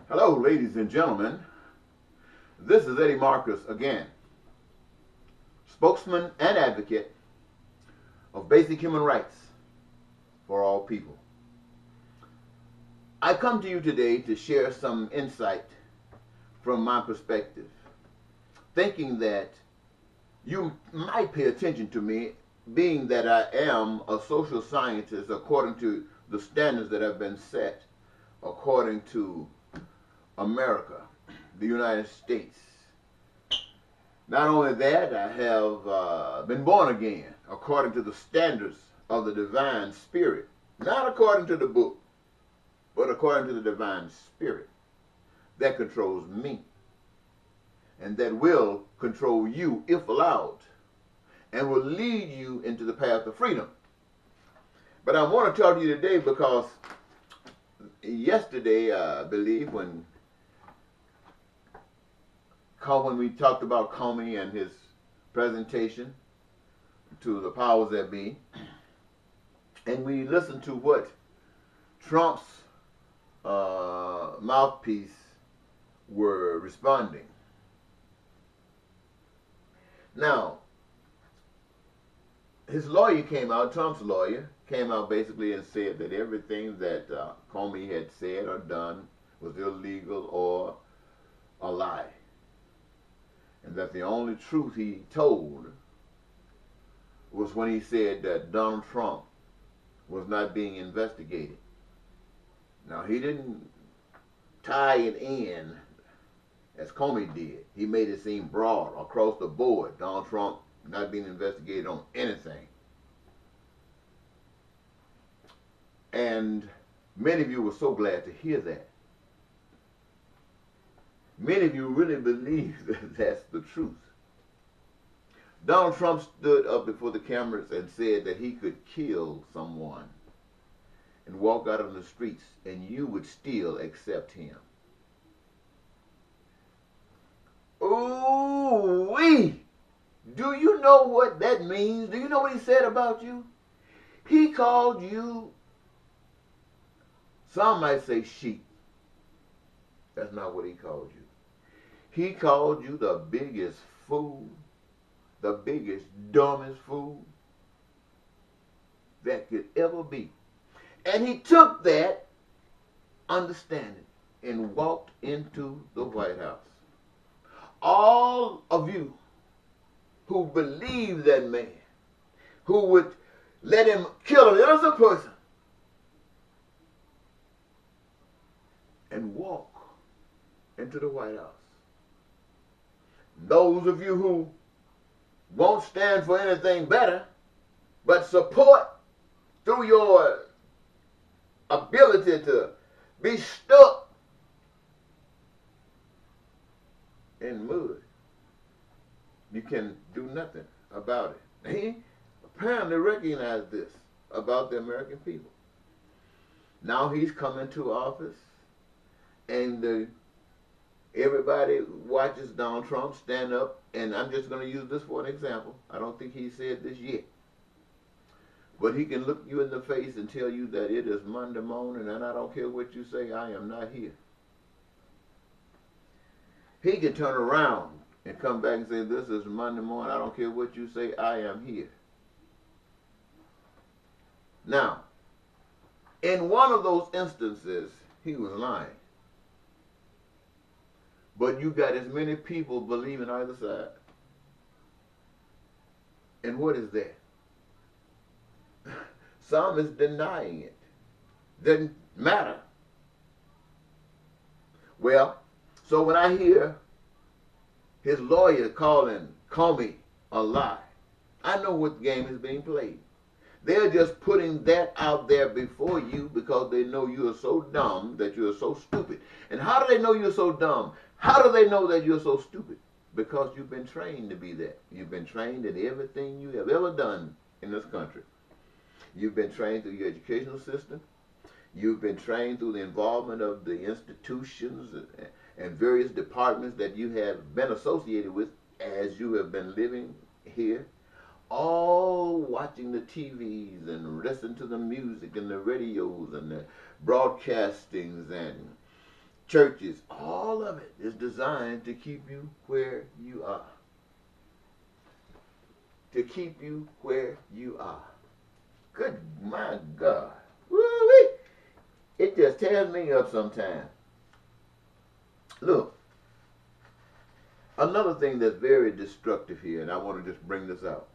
Hello, ladies and gentlemen. This is Eddie Marcus again, spokesman and advocate of basic human rights for all people. I come to you today to share some insight from my perspective, thinking that you might pay attention to me, being that I am a social scientist according to the standards that have been set according to America, the United States. Not only that, I have been born again according to the standards of the divine spirit, not according to the book, but according to the divine spirit that controls me and that will control you if allowed and will lead you into the path of freedom. But I want to talk to you today because yesterday, I believe, when we talked about Comey and his presentation to the powers that be, and we listened to what Trump's mouthpiece were responding. Now, his lawyer came out, Trump's lawyer, came out basically and said that everything that Comey had said or done was illegal or a lie. And that the only truth he told was when he said that Donald Trump was not being investigated. Now, he didn't tie it in as Comey did. He made it seem broad across the board. Donald Trump not being investigated on anything. And many of you were so glad to hear that. Many of you really believe that that's the truth. Donald Trump stood up before the cameras and said that he could kill someone and walk out on the streets and you would still accept him. Ooh-wee! Do you know what that means? Do you know what he said about you? He called you, some might say sheep. That's not what he called you. He called you the biggest fool, the biggest, dumbest fool that could ever be. And he took that understanding and walked into the White House. All of you who believe that man, who would let him kill an innocent person and walk into the White House. Those of you who won't stand for anything better, but support through your ability to be stuck in mud, you can do nothing about it. He apparently recognized this about the American people. Now he's coming to office, and everybody watches Donald Trump stand up, and I'm just going to use this for an example. I don't think he said this yet. But he can look you in the face and tell you that it is Monday morning, and I don't care what you say, I am not here. He can turn around and come back and say, this is Monday morning, I don't care what you say, I am here. Now, in one of those instances, he was lying. But you got as many people believing either side. And what is that? Some is denying it. Doesn't matter. Well, so when I hear his lawyer calling Comey a lie, I know what game is being played. They're just putting that out there before you because they know you are so dumb that you are so stupid. And how do they know you're so dumb? How do they know that you're so stupid? Because you've been trained to be that. You've been trained in everything you have ever done in this country. You've been trained through your educational system. You've been trained through the involvement of the institutions and various departments that you have been associated with as you have been living here. All watching the TVs and listening to the music and the radios and the broadcastings and churches, all of it is designed to keep you where you are. To keep you where you are. Good, my God. Woo-wee. It just tears me up sometimes. Look, another thing that's very destructive here, and I want to just bring this out.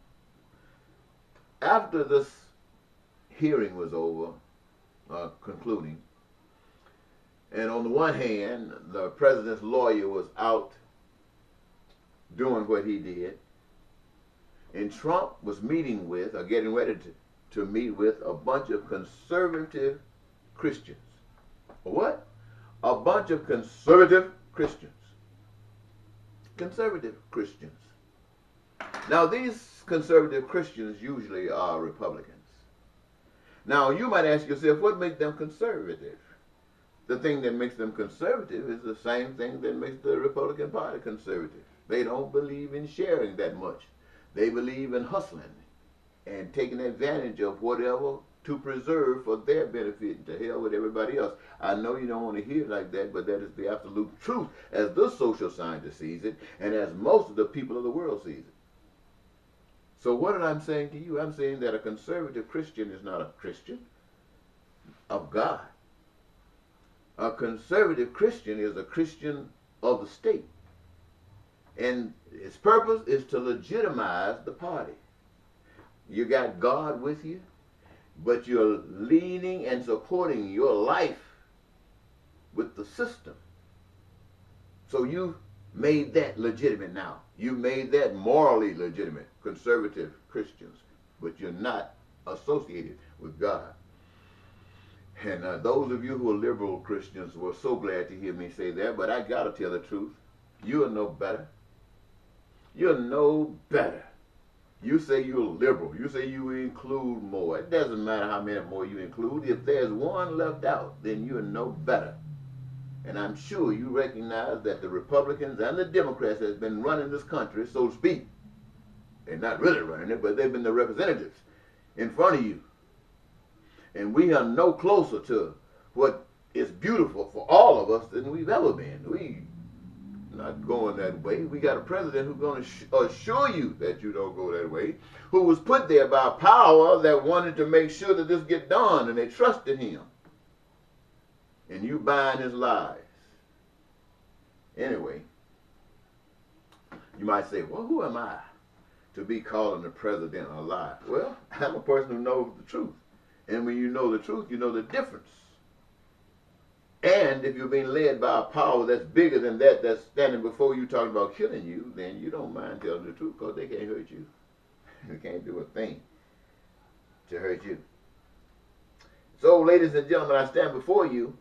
After this hearing was over, concluding, and on the one hand, the president's lawyer was out doing what he did, and Trump was meeting with, or getting ready to meet with, a bunch of conservative Christians. What? A bunch of conservative Christians. Conservative Christians. Now, these conservative Christians usually are Republicans. Now, you might ask yourself, what makes them conservative? The thing that makes them conservative is the same thing that makes the Republican Party conservative. They don't believe in sharing that much. They believe in hustling and taking advantage of whatever to preserve for their benefit and to hell with everybody else. I know you don't want to hear it like that, but that is the absolute truth as the social scientist sees it and as most of the people of the world sees it. So what am I saying to you? I'm saying that a conservative Christian is not a Christian of God. A conservative Christian is a Christian of the state. And its purpose is to legitimize the party. You got God with you, but you're leaning and supporting your life with the system. So you made that legitimate now. You made that morally legitimate, conservative Christians, but you're not associated with God. And those of you who are liberal Christians were so glad to hear me say that, but I got to tell the truth. You are no better. You're no better. You say you're liberal. You say you include more. It doesn't matter how many more you include. If there's one left out, then you're no better. And I'm sure you recognize that the Republicans and the Democrats has been running this country, so to speak. They're not really running it, but they've been the representatives in front of you. And we are no closer to what is beautiful for all of us than we've ever been. We're not going that way. We got a president who's going to assure you that you don't go that way, who was put there by power that wanted to make sure that this get done, and they trusted him. And you buying his lies. Anyway, you might say, well, who am I to be calling the president a lie? Well, I'm a person who knows the truth. And when you know the truth, you know the difference. And if you're being led by a power that's bigger than that, that's standing before you talking about killing you, then you don't mind telling the truth because they can't hurt you. They can't do a thing to hurt you. So, ladies and gentlemen, I stand before you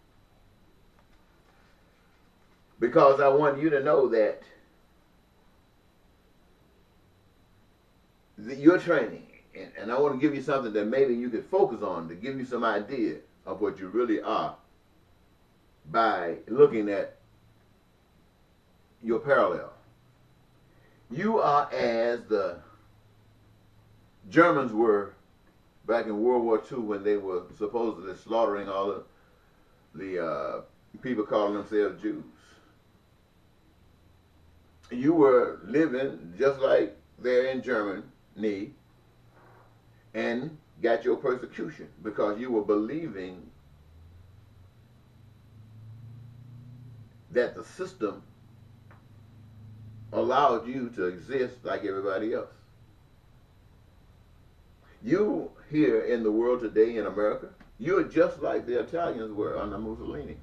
because I want you to know that your training, and I want to give you something that maybe you could focus on to give you some idea of what you really are by looking at your parallel. You are as the Germans were back in World War II when they were supposedly slaughtering all of the people calling themselves Jews. You were living just like they're in Germany and got your persecution because you were believing that the system allowed you to exist like everybody else. You here in the world today in America, you're just like the Italians were under Mussolini.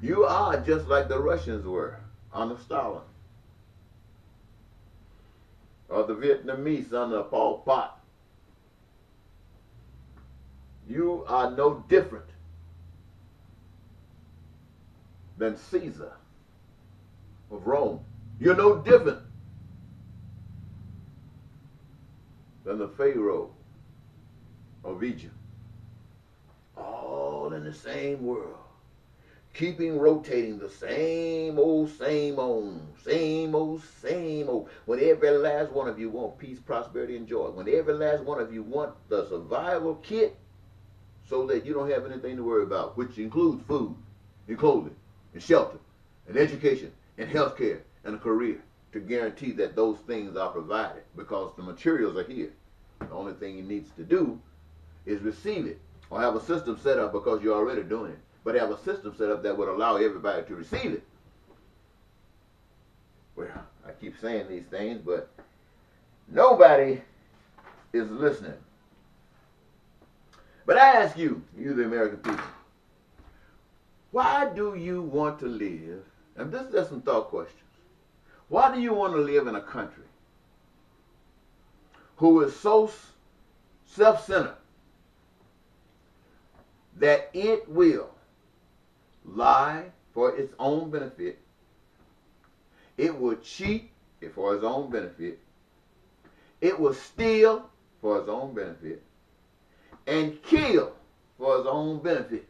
You are just like the Russians were under Stalin. Or the Vietnamese under Pol Pot. You are no different than Caesar of Rome. You're no different than the Pharaoh of Egypt. All in the same world. Keeping rotating the same old, same old, same old, same old. When every last one of you want peace, prosperity, and joy. When every last one of you want the survival kit so that you don't have anything to worry about, which includes food and clothing and shelter and education and health care and a career, to guarantee that those things are provided, because the materials are here. The only thing he needs to do is receive it, or have a system set up, because you're already doing it, but have a system set up that would allow everybody to receive it. Well, I keep saying these things, but nobody is listening. But I ask you, you the American people, why do you want to live, and this is some thought questions, why do you want to live in a country who is so self-centered that it will lie for its own benefit, it will cheat for its own benefit, it will steal for its own benefit, and kill for its own benefit,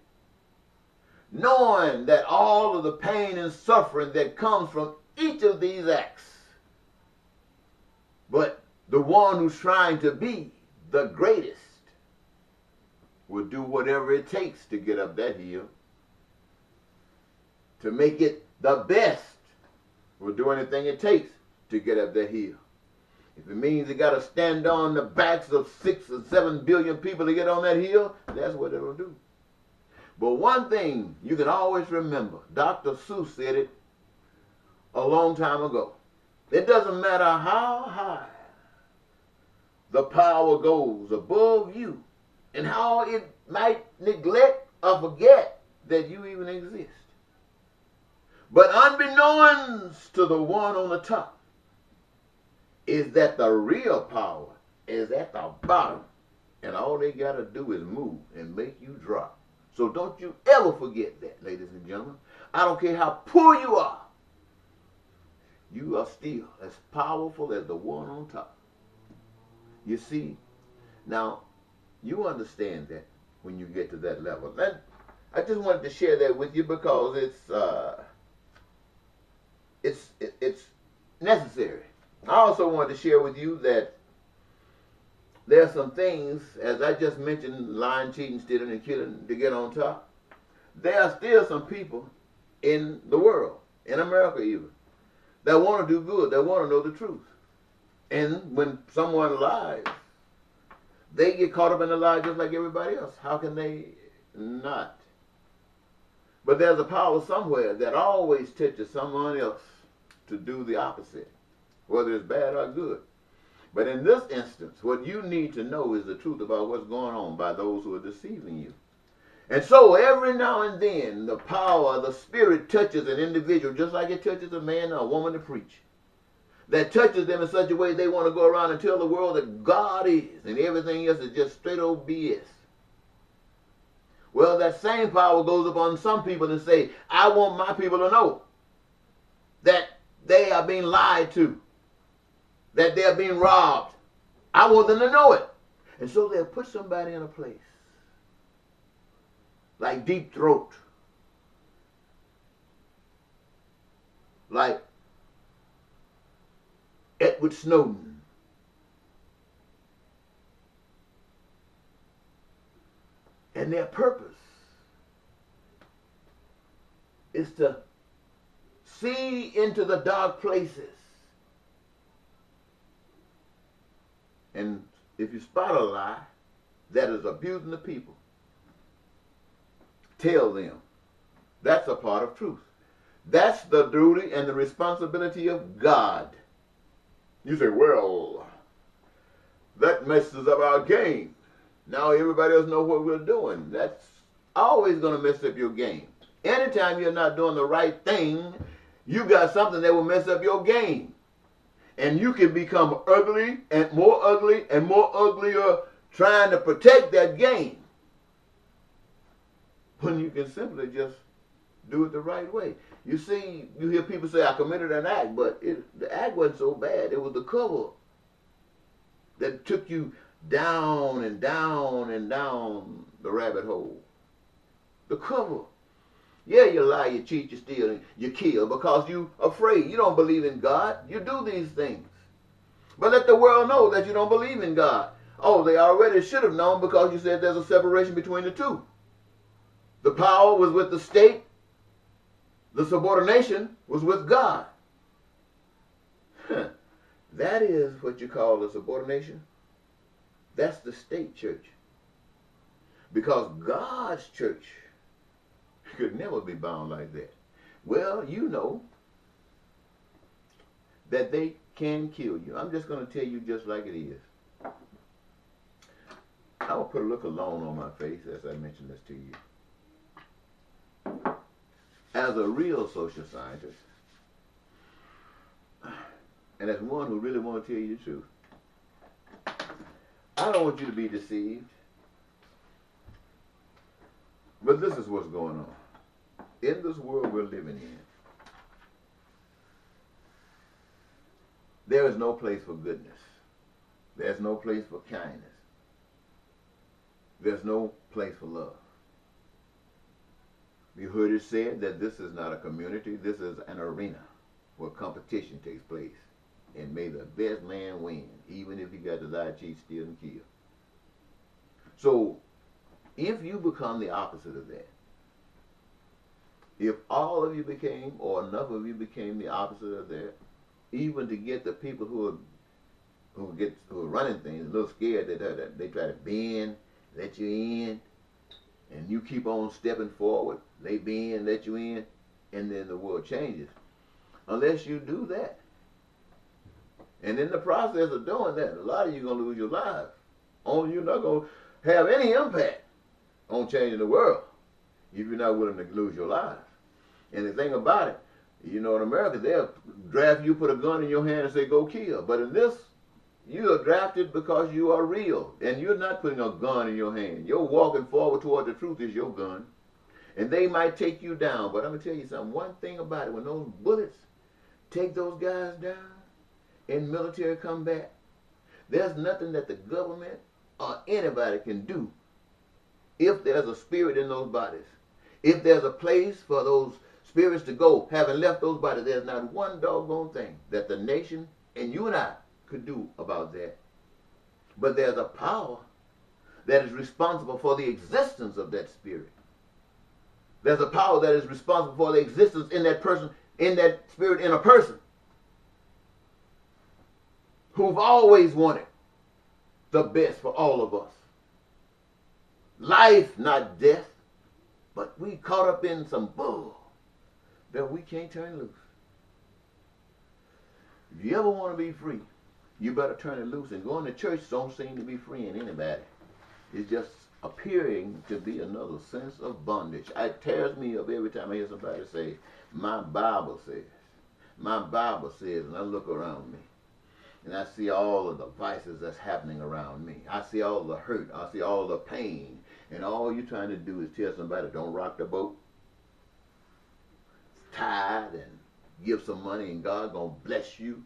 knowing that all of the pain and suffering that comes from each of these acts? But the one who's trying to be the greatest will do whatever it takes to get up that hill, to make it the best, will do anything it takes to get up that hill. If it means it got to stand on the backs of 6 or 7 billion people to get on that hill, that's what it'll do. But one thing you can always remember, Dr. Seuss said it a long time ago. It doesn't matter how high the power goes above you, and how it might neglect or forget that you even exist. But unbeknownst to the one on the top is that the real power is at the bottom, and all they got to do is move and make you drop. So don't you ever forget that, ladies and gentlemen. I don't care how poor you are still as powerful as the one on top. You see, now, you understand that when you get to that level. And I just wanted to share that with you because it's necessary. I also wanted to share with you that there are some things, as I just mentioned, lying, cheating, stealing, and killing to get on top. There are still some people in the world, in America even, that want to do good, that want to know the truth. And when someone lies, they get caught up in the lie just like everybody else. How can they not? But there's a power somewhere that always touches someone else to do the opposite, whether it's bad or good. But in this instance, what you need to know is the truth about what's going on by those who are deceiving you. And so every now and then, the power of the Spirit touches an individual just like it touches a man or a woman to preach. That touches them in such a way they want to go around and tell the world that God is, and everything else is just straight old BS. Well, that same power goes upon some people and say, I want my people to know that they are being lied to, that they are being robbed. I want them to know it. And so they'll put somebody in a place like Deep Throat, like Edward Snowden, and their purpose is to see into the dark places. And if you spot a lie that is abusing the people, tell them. That's a part of truth. That's the duty and the responsibility of God. You say, well, that messes up our game. Now everybody else knows what we're doing. That's always going to mess up your game. Anytime you're not doing the right thing, you got something that will mess up your game. And you can become ugly and more uglier trying to protect that game, when you can simply just do it the right way. You see, you hear people say, I committed an act, but the act wasn't so bad. It was the cover that took you down and down and down the rabbit hole. The cover. Yeah, you lie, you cheat, you steal, you kill because you're afraid. You don't believe in God. You do these things. But let the world know that you don't believe in God. Oh, they already should have known because you said there's a separation between the two. The power was with the state. The subordination was with God. That is what you call a subordination. That's the state church. Because God's church could never be bound like that. Well, you know that they can kill you. I'm just going to tell you just like it is. I will put a look alone on my face as I mention this to you. As a real social scientist, and as one who really wants to tell you the truth, I don't want you to be deceived. But this is what's going on. In this world we're living in, there is no place for goodness. There's no place for kindness. There's no place for love. You heard it said that this is not a community, this is an arena where competition takes place. And may the best man win, even if he got to lie, cheat, steal, and kill. So, if you become the opposite of that, if all of you became, or enough of you became the opposite of that, even to get the people who are running things a little scared that they try to bend, let you in, and you keep on stepping forward, they bend, let you in, and then the world changes. Unless you do that. And in the process of doing that, a lot of you are going to lose your lives. Only you're not going to have any impact on changing the world if you're not willing to lose your lives. And the thing about it, you know, in America, they'll draft you, put a gun in your hand and say, go kill. But in this, you are drafted because you are real. And you're not putting a gun in your hand. You're walking forward toward the truth is your gun. And they might take you down. But I'm going to tell you something. One thing about it, when those bullets take those guys down in military combat, there's nothing that the government or anybody can do if there's a spirit in those bodies. If there's a place for those spirits to go, having left those bodies, there's not one doggone thing that the nation and you and I could do about that. But there's a power that is responsible for the existence of that spirit. There's a power that is responsible for the existence in that person, in that spirit, in a person who've always wanted the best for all of us. Life, not death. But we caught up in some bull that we can't turn loose. If you ever want to be free, you better turn it loose. And going to church don't seem to be freeing anybody. It's just appearing to be another sense of bondage. It tears me up every time I hear somebody say, my Bible says. My Bible says, and I look around me. And I see all of the vices that's happening around me. I see all the hurt. I see all the pain. And all you're trying to do is tell somebody, don't rock the boat. Tithe and give some money and God gonna bless you.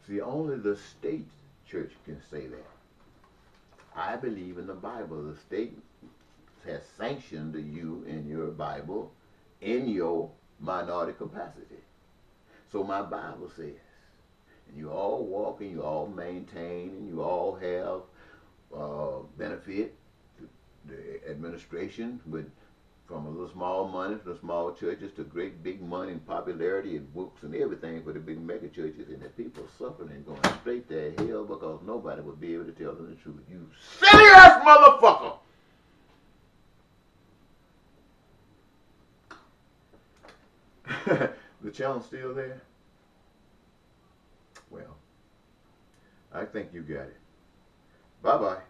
See, only the state church can say that. I believe in the Bible. The state has sanctioned you in your Bible in your minority capacity. So my Bible says, and you all walk and you all maintain and you all have benefit to the administration with from a little small money to the small churches to great big money and popularity and books and everything for the big mega churches, and the people suffering and going straight to hell because nobody would be able to tell them the truth. You silly ass motherfucker! The challenge still there? Well, I think you got it. Bye-bye.